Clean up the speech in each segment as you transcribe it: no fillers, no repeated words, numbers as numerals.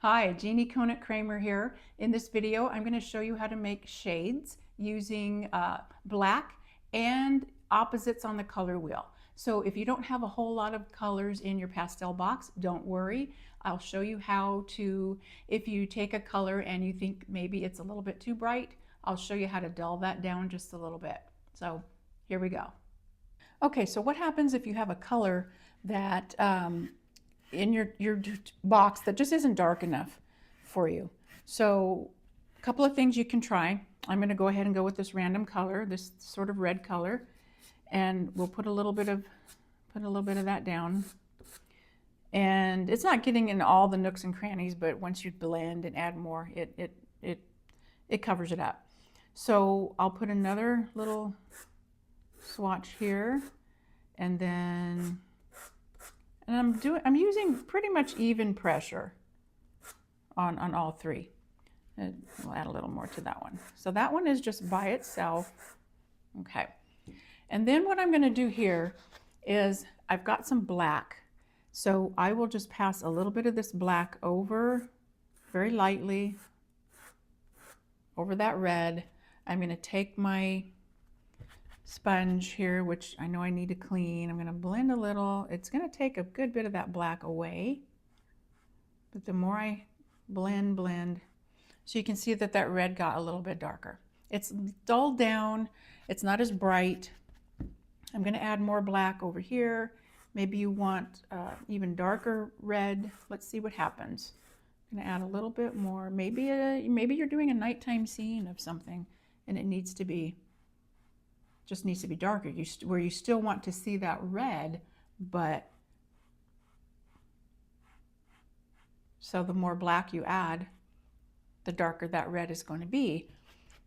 Hi, Jeannie Conant-Kramer here. In this video, I'm going to show you how to make shades using black and opposites on the color wheel. So if you don't have a whole lot of colors in your pastel box, don't worry. I'll show you how to, if you take a color and you think maybe it's a little bit too bright, I'll show you how to dull that down just a little bit. So here we go. Okay, so what happens if you have a color that in your box that just isn't dark enough for you? So a couple of things you can try. I'm going to go ahead and go with this random color, this sort of red color, and we'll put a little bit of that down. And it's not getting in all the nooks and crannies, but once you blend and add more, it covers it up. So I'll put another little swatch here, and then I'm using pretty much even pressure on all three. And we'll add a little more to that one. So that one is just by itself. Okay. And then what I'm going to do here is I've got some black. So I will just pass a little bit of this black over very lightly over that red. I'm going to take my sponge here, which I know I need to clean. I'm going to blend a little. It's going to take a good bit of that black away, but the more I blend, so you can see that that red got a little bit darker. It's dulled down. It's not as bright. I'm going to add more black over here. Maybe you want even darker red. Let's see what happens. I'm going to add a little bit more. Maybe you're doing a nighttime scene of something and it needs to be darker, where you still want to see that red, but so the more black you add, the darker that red is going to be.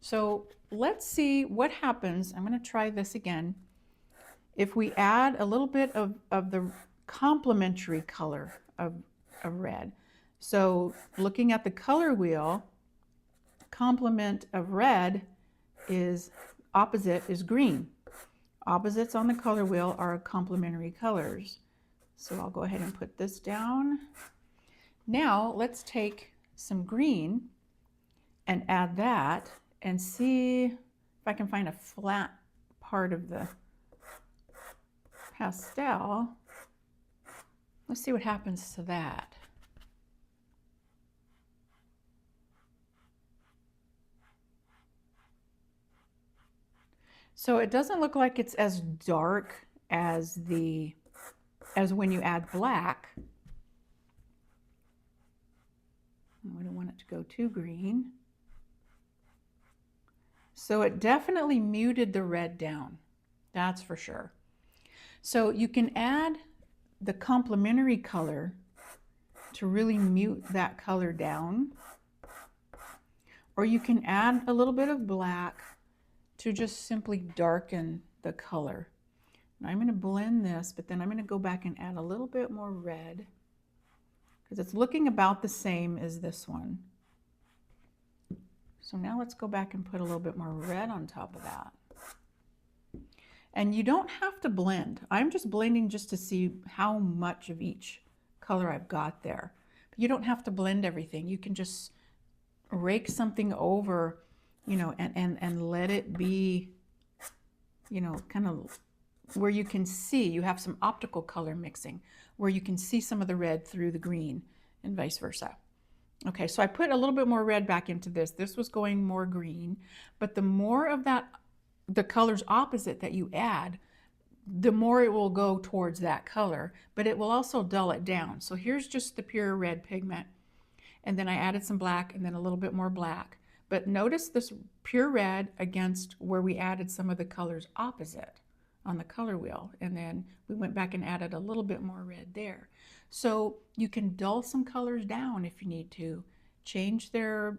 So let's see what happens. I'm going to try this again. If we add a little bit of the complementary color of red. So looking at the color wheel, complement of red is opposite is green. Opposites on the color wheel are complementary colors. So I'll go ahead and put this down. Now let's take some green and add that and see if I can find a flat part of the pastel. Let's see what happens to that. So it doesn't look like it's as dark as when you add black. We don't want it to go too green. So it definitely muted the red down. That's for sure. So you can add the complementary color to really mute that color down. Or you can add a little bit of black to just simply darken the color. Now I'm going to blend this, but then I'm going to go back and add a little bit more red because it's looking about the same as this one. So now let's go back and put a little bit more red on top of that. And you don't have to blend. I'm just blending just to see how much of each color I've got there. But you don't have to blend everything. You can just rake something over, and let it be, kind of where you can see, you have some optical color mixing, where you can see some of the red through the green and vice versa. Okay, so I put a little bit more red back into this. This was going more green, but the more of that, the colors opposite that you add, the more it will go towards that color, but it will also dull it down. So here's just the pure red pigment. And then I added some black and then a little bit more black. But notice this pure red against where we added some of the colors opposite on the color wheel. And then we went back and added a little bit more red there. So you can dull some colors down if you need to, change the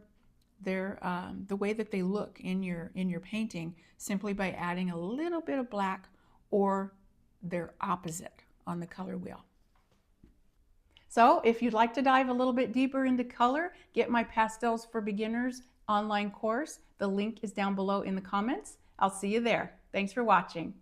way that they look in your painting simply by adding a little bit of black or their opposite on the color wheel. So if you'd like to dive a little bit deeper into color, get my Pastels for Beginners online course. The link is down below in the comments. I'll see you there. Thanks for watching.